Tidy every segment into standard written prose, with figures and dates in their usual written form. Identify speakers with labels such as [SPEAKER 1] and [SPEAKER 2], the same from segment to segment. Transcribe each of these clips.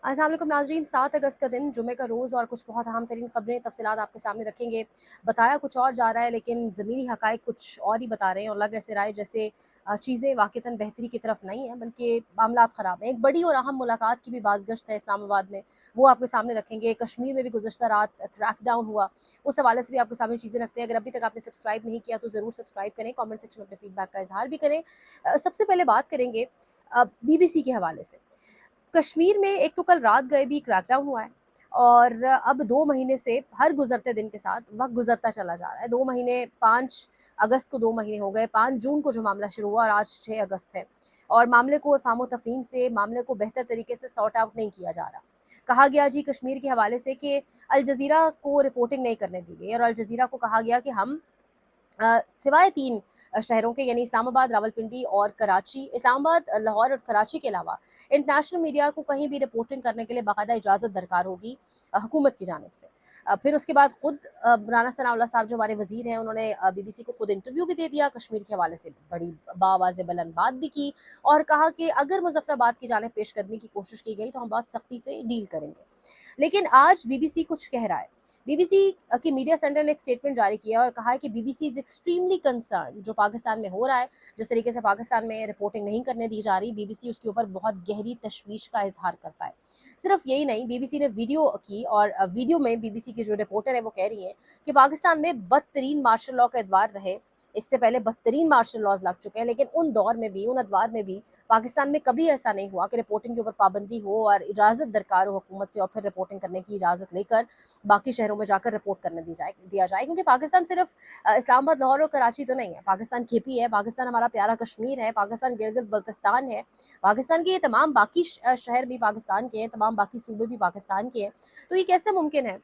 [SPEAKER 1] अस्सलाम वालेकुम नाज़रीन, 7 अगस्त का दिन जुमे का रोज़ और कुछ बहुत अहम तरीन ख़बरें तफ़सीलात आपके सामने रखेंगे। बताया कुछ और जा रहा है लेकिन ज़मीनी हक़ाइक़ कुछ और ही बता रहे हैं और लग ऐसे रहा है जैसे चीज़ें वाक़तन बेहतरी की तरफ नहीं हैं बल्कि मामलात ख़राब हैं। एक बड़ी और अहम मुलाकात की भी बाज़गश्त है इस्लामाबाद में, वो आपके सामने रखेंगे। कश्मीर में भी गुज़श्ता रात क्रैकडाउन हुआ, उस हवाले से भी आपके सामने चीज़ें रखते हैं। अगर अभी तक आपने सब्सक्राइब नहीं किया तो ज़रूर सब्सक्राइब करें, कमेंट सेक्शन में अपने फ़ीडबैक का इज़हार भी करें। सबसे पहले बात करेंगे बीबीसी के हवाले से। कश्मीर में एक तो कल रात गए भी क्रैकडाउन हुआ है और अब 2 महीने से हर गुज़रते दिन के साथ वक़्त गुज़रता चला जा रहा है। 2 महीने 5 अगस्त को 2 महीने हो गए, 5 जून को जो मामला शुरू हुआ और आज 6 अगस्त है और मामले को इफ़हाम व तफ़हीम से मामले को बेहतर तरीके से सॉर्ट आउट नहीं किया जा रहा। कहा गया जी कश्मीर के हवाले से कि अल जज़ीरा को रिपोर्टिंग नहीं करने दी गई और अल जज़ीरा को कहा गया कि हम सिवाय 3 शहरों के यानी इस्लामाबाद, रावलपिंडी और कराची, इस्लामाबाद, लाहौर और कराची के अलावा इंटरनेशनल मीडिया को कहीं भी रिपोर्टिंग करने के लिए बाकायदा इजाज़त दरकार होगी हुकूमत की जानिब से। फिर उसके बाद खुद राना सनाउल्लाह साहब जो हमारे वज़ीर हैं उन्होंने बीबीसी को खुद इंटरव्यू भी दे दिया, कश्मीर के हवाले से बड़ी बाआवाज़ बुलंद बात भी की और कहा कि अगर मुज़फ़्फ़राबाद की जानिब पेशकदमी की कोशिश की गई तो हम बहुत सख्ती से डील करेंगे। लेकिन आज बीबीसी कुछ कह रहा है। बीबीसी की मीडिया सेंटर ने एक स्टेटमेंट जारी किया और कहा है कि बीबीसी इज़ एक्सट्रीमली कंसर्न्ड जो पाकिस्तान में हो रहा है, जिस तरीके से पाकिस्तान में रिपोर्टिंग नहीं करने दी जा रही, बीबीसी उसके ऊपर बहुत गहरी तशवीश का इज़हार करता है। सिर्फ यही नहीं, बीबीसी ने वीडियो की और वीडियो में बीबीसी की जो रिपोर्टर है वो कह रही हैं कि पाकिस्तान में बदतरीन मार्शल लॉ का एतवार रहे, इससे पहले बदतरीन मार्शल लॉज़ लग चुके हैं, लेकिन उन दौर में भी, उन अदवार में भी पाकिस्तान में कभी ऐसा नहीं हुआ कि रिपोर्टिंग के ऊपर पाबंदी हो और इजाज़त दरकार हो हुकूमत से और फिर रिपोर्टिंग करने की इजाज़त लेकर बाकी शहरों में जाकर रिपोर्ट करने दिया जाए क्योंकि पाकिस्तान सिर्फ इस्लामाबाद, लाहौर और कराची तो नहीं है, पाकिस्तान केपी है, पाकिस्तान हमारा प्यारा कश्मीर है, पाकिस्तान गिलगित बल्तिस्तान है, पाकिस्तान के ये तमाम बाकी शहर भी पाकिस्तान के हैं, तमाम बाकी सूबे भी पाकिस्तान के हैं। तो ये कैसे मुमकिन है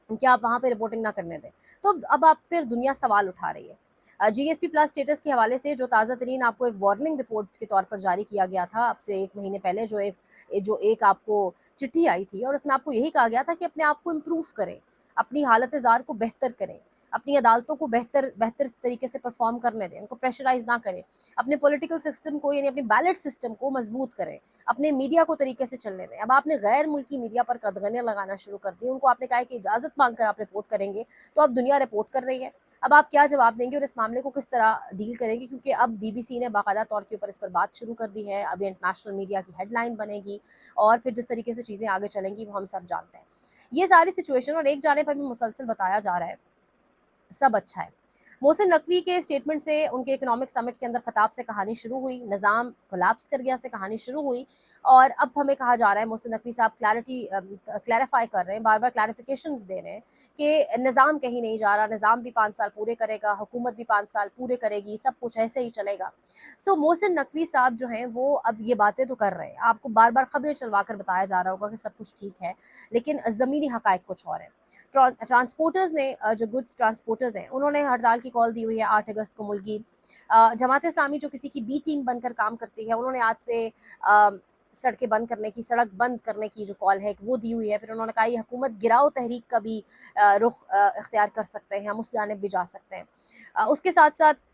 [SPEAKER 1] कि आप वहाँ पे रिपोर्टिंग ना करने दें? तो अब आप फिर दुनिया सवाल उठा रही है। जीएसपी प्लस स्टेटस के हवाले से जो ताज़ा तरीन आपको एक वार्निंग रिपोर्ट के तौर पर जारी किया गया था अब से 1 महीने पहले जो एक आपको चिट्ठी आई थी और उसमें आपको यही कहा गया था कि अपने आप को इम्प्रूव करें, अपनी हालत-ए-ज़ार को बेहतर करें, अपनी अदालतों को बेहतर बेहतर तरीके से परफ़ॉर्म करने दें, उनको प्रेशराइज़ ना करें, अपने पॉलिटिकल सिस्टम को यानी अपने बैलेट सिस्टम को मज़बूत करें, अपने मीडिया को तरीके से चलने दें। अब आपने गैर मुल्की मीडिया पर कदगने लगाना शुरू कर दी, उनको आपने कहा है कि इजाज़त माँग कर आप रिपोर्ट करेंगे, तो अब दुनिया रिपोर्ट कर रही है। अब आप क्या जवाब देंगे और इस मामले को किस तरह डील करेंगे? क्योंकि अब बीबीसी ने बाकायदा तौर के ऊपर इस पर बात शुरू कर दी है, अब ये इंटरनेशनल मीडिया की हेडलाइन बनेगी और फिर जिस तरीके से चीज़ें आगे चलेंगी वो हम सब जानते हैं। ये सारी सिचुएशन और एक जानिब पर भी मुसलसल बताया जा रहा है, सब अच्छा है। मोहसिन नकवी के स्टेटमेंट से उनके इकोनॉमिक समिट के अंदर खिताब से कहानी शुरू हुई, निज़ाम कोलैप्स कर गया से कहानी शुरू हुई और अब हमें कहा जा रहा है मोहसिन नकवी साहब क्लैरिफ़ाई कर रहे हैं, बार-बार क्लैरिफ़िकेशंस दे रहे हैं कि निज़ाम कहीं नहीं जा रहा, निज़ाम भी 5 साल पूरे करेगा, हुकूमत भी 5 साल पूरे करेगी, सब कुछ ऐसे ही चलेगा। सो मोहसिन नकवी साहब जो हैं वो अब ये बातें तो कर रहे हैं, आपको बार-बार खबरें चलवा कर बताया जा रहा होगा कि सब कुछ ठीक है, लेकिन ज़मीनी हक़ाइक़ कुछ और हैं। ट्रांसपोर्टर्स ने जो गुड्स ट्रांसपोर्टर्स हैं उन्होंने हड़ताल की कॉल दी हुई है 8 अगस्त को मुल्की जमात इस्लामी जो किसी की बी टीम बनकर काम करती है उन्होंने आज से सड़क बंद करने की जो कॉल है वो दी हुई है। फिर उन्होंने कहा ये हुकूमत गिराओ तहरीक का भी रुख इख्तियार कर सकते हैं, हम उस जानिब भी जा सकते हैं। उसके साथ साथ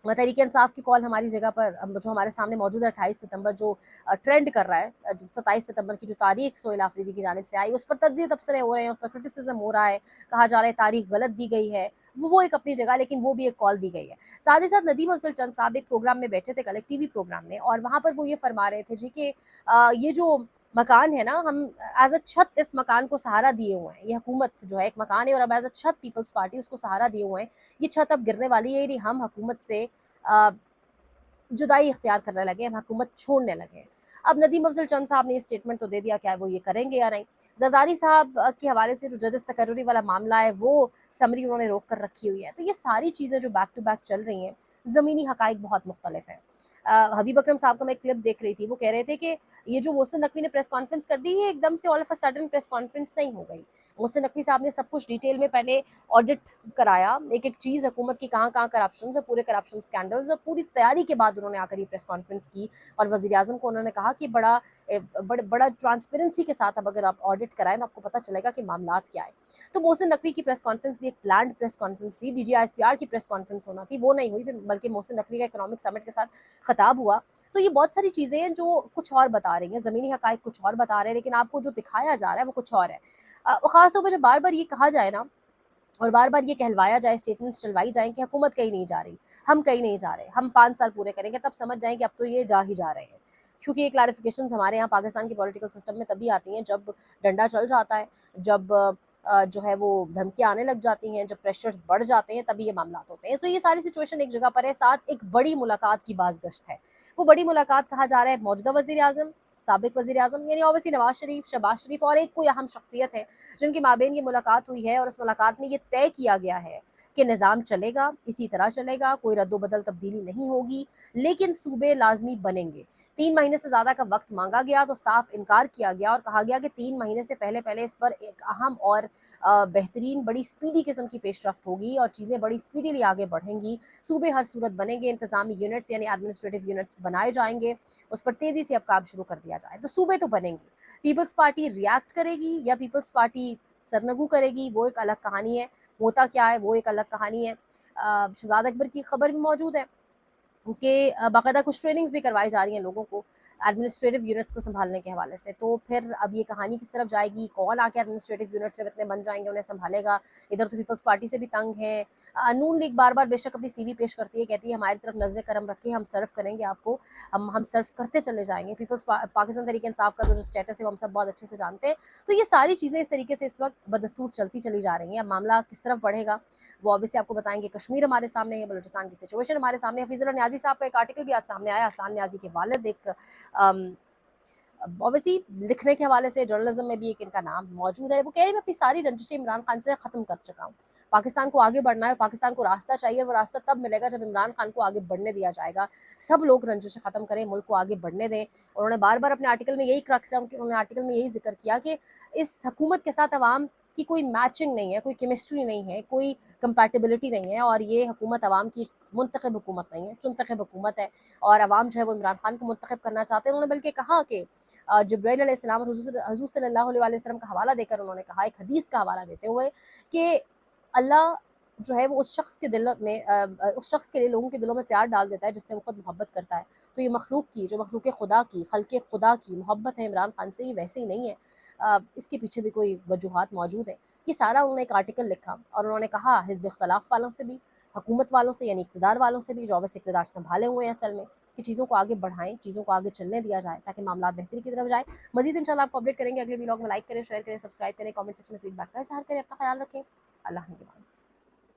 [SPEAKER 1] तहरीक इंसाफ की कॉल हमारी जगह पर जो हमारे सामने मौजूद है 28 सितंबर जो ट्रेंड कर रहा है 27 सितंबर की जो तारीख सोहेल आफरीदी की जानिब से आई उस पर तज्ज़िया तबसरे हो रहे हैं, उस पर क्रिटिसिज्म हो रहा है, कहा जा रहा है तारीख गलत दी गई है, वो एक अपनी जगह लेकिन वो भी एक कॉल दी गई है। साथ ही साथ नदीम अफजल चंद साहब एक प्रोग्राम में बैठे थे कल, एक टीवी प्रोग्राम में और वहाँ पर वो ये फरमा रहे थे जी कि ये जो मकान है ना हम एज़ अ छत इस मकान को सहारा दिए हुए हैं, ये हुकूमत जो है एक मकान है और अब एज़ अ छत पीपल्स पार्टी उसको सहारा दिए हुए हैं, ये छत अब गिरने वाली है यदि हम हुकूमत से अ, जुदाई इख्तियार करने लगे, हम हुकूमत छोड़ने लगे। अब नदीम अफजल चंद साहब ने ये स्टेटमेंट तो दे दिया, क्या वो ये करेंगे या नहीं? ज़रदारी साहब के हवाले से जो जजेस तकर्रुरी वाला मामला है, वो समरी उन्होंने रोक कर रखी हुई है। तो ये सारी चीज़ें जो बैक टू बैक चल रही हैं, ज़मीनी हक़ाइक़ बहुत मुख्तलिफ हैं। हबीब अकरम साहब का मैं एक क्लिप देख रही थी, वो कह रहे थे कि ये जो मोहसिन नकवी ने प्रेस कॉन्फ्रेंस कर दी, ये एकदम से all of a sudden press conference नहीं हो गई। मोहसिन नकवी साहब ने सब कुछ डिटेल में पहले ऑडिट कराया, एक-एक चीज़ हुकूमत की कहाँ-कहाँ करप्शंस है, पूरे करप्शन स्कैंडल्स और पूरी तैयारी के बाद उन्होंने आकर ये प्रेस कॉन्फ्रेंस की और वज़ीर-ए-आज़म को उन्होंने कहा कि बड़ा ट्रांसपेरेंसी के साथ अब अगर आप ऑडिट कराएँ तो आपको पता चलेगा कि मामलात क्या है। तो मोहसिन नकवी की प्रेस कॉन्फ्रेंस भी एक प्लान्ड प्रेस कॉन्फ्रेंस थी, डीजीआईएसपीआर की प्रेस कॉन्फ्रेंस होना थी, वो नहीं हुई बल्कि मोहसिन नकवी का इकोनॉमिक समिट के साथ खताब हुआ, तो ये बहुत सारी चीज़ें हैं जो कुछ और बता रही हैं, ज़मीनी हक़ाइक़ कुछ और बता रहे हैं, लेकिन आपको जो दिखाया जा रहा है वो कुछ और है। ख़ास तौर पे जब बार-बार ये कहा जाए ना और बार-बार ये कहलवाया जाए, स्टेटमेंट्स चलवाई जाएँ कि हुकूमत कहीं नहीं जा रही, हम कहीं नहीं जा रहे, हम 5 साल पूरे करेंगे, तब समझ जाएँ कि अब तो ये जा ही जा रहे हैं। क्योंकि ये क्लैरिफ़िकेशंस हमारे यहाँ पाकिस्तान के पॉलिटिकल सिस्टम में तभी आती हैं जब डंडा चल जाता है, जब जो है वो धमकियाँ आने लग जाती हैं, जब प्रेशर्स बढ़ जाते हैं, तभी ये मामलात होते हैं। सो ये सारी सिचुएशन एक जगह पर है, साथ एक बड़ी मुलाकात की बाज़गश्त है। वो बड़ी मुलाकात कहा जा रहा है मौजूदा वज़ीर-ए-आज़म, साबिक़ वज़ीर-ए-आज़म यानी ऑब्वियसली नवाज़ शरीफ, शहबाज़ शरीफ और एक कोई अहम शख्सियत है जिनके माबेन ये मुलाकात हुई है और उस मुलाकात में ये तय किया गया है कि निज़ाम चलेगा, इसी तरह चलेगा, कोई रद्द-बदल तब्दीली नहीं होगी, लेकिन सूबे लाज़मी बनेंगे। 3 महीने से ज़्यादा का वक़्त माँगा गया तो साफ़ इनकार किया गया और कहा गया कि 3 महीने से पहले-पहले इस पर एक अहम और बेहतरीन बड़ी स्पीडी किस्म की पेशरफ्त होगी और चीज़ें बड़ी स्पीडीली आगे बढ़ेंगी। सूबे हर सूरत बनेंगे, इंतज़ामी यूनिट्स यानी एडमिनिस्ट्रेटिव यूनिट्स बनाए जाएँगे, उस पर तेज़ी से अब काम शुरू कर दिया जाए। तो सूबे तो बनेंगे। पीपल्स पार्टी रिएक्ट करेगी या पीपल्स पार्टी सरनगू करेगी, वो एक अलग कहानी है। होता क्या है, वो एक अलग कहानी है। शहज़ाद अकबर की खबर भी मौजूद है कि बाकायदा कुछ ट्रेनिंग्स भी करवाई जा रही हैं लोगों को एडमिनिस्ट्रेटिव यूनिट्स को संभालने के हवाले से। तो फिर अब ये कहानी किस तरफ जाएगी, कौन आके एडमिनिस्ट्रेटिव यूनिट्स जब इतने बन जाएँगे उन्हें संभालेगा। इधर तो पीपल्स पार्टी से भी तंग है। नून लीग बार-बार बेशक अपनी सीवी पेश करती है, कहती है हमारी तरफ नज़र करम रखें, हम सर्व करेंगे आपको, हम सर्व करते चले जाएँगे। पाकिस्तान तहरीक-ए-इंसाफ का तो जो स्टेटस है वो हम सब बहुत अच्छे से जानते हैं। तो ये सारी चीज़ें इस तरीके से इस वक़्त बदस्तूर चलती चली जा रही हैं। अब मामला किस तरफ बढ़ेगा वो ऑब्वियसली आपको बताएँगे। कश्मीर हमारे सामने है, बलूचिस्तान की सिचुएशन हमारे सामने है। हफीज़ुल्लाह न्याज़ी साहब का एक आर्टिकल भी आज सामने आया, हसन न्याज़ी के वालिद एक ऑब्वियसली लिखने के हवाले से जर्नलिज्म में भी एक इनका नाम मौजूद है। वो कह रही मैं अपनी सारी रंजिशें इमरान खान से ख़त्म कर चुका हूँ। पाकिस्तान को आगे बढ़ना है और पाकिस्तान को रास्ता चाहिए, वो रास्ता तब मिलेगा जब इमरान खान को आगे बढ़ने दिया जाएगा। सब लोग रंजिशें ख़त्म करें, मुल्क को आगे बढ़ने दें। उन्होंने बार-बार अपने आर्टिकल में यही क्रक्स है, उन्होंने आर्टिकल में यही ज़िक्र किया कि इस हुकूमत के साथ अवाम की कोई मैचिंग नहीं है, कोई केमिस्ट्री नहीं है, कोई कंपैटिबिलिटी नहीं है और ये हुकूमत अवाम की मुंतखब हुकूमत नहीं है, चुनतखब हुकूमत है और अवाम जो है वो इमरान खान को मुंतखब करना चाहते हैं। उन्होंने बल्कि कहा कि जिब्राइल अलैहिस्सलाम और हुज़ूर सल्लल्लाहु अलैहि वसल्लम का हवाला देकर उन्होंने कहा, एक हदीस का हवाला देते हुए कि अल्लाह जो है वो उस शख्स के लिए लोगों के दिलों में प्यार डाल देता है जिससे वो खुद मोहब्बत करता है। तो ये मखलूक की जो मखलूक खुदा की खल्क़े खुदा की मोहब्बत है इमरान खान से, ये वैसे ही नहीं है। इसके पीछे भी कोई वजूहात मौजूद है। ये सारा उन्होंने एक आर्टिकल लिखा और उन्होंने कहा हिज़्ब इख्तिलाफ़ वालों से भी, हुकूमत वालों से यानी इक़्तिदार वालों से भी, जो ऑब्वियसली इक़्तिदार सँभाले हुए हैं असल में, कि चीज़ों को आगे बढ़ाएँ, चीज़ों को आगे चलने दिया जाए ताकि मामलात बेहतरी की तरफ जाएँ। मज़ीद इंशाल्लाह आपको अपडेट करेंगे अगले व्लॉग में। लाइक करें, शेयर करें, सब्सक्राइब करें, कमेंट सेक्शन में फीडबैक का इज़हार करें। अपना ख़्याल रखें। अल्लाह निगहबान।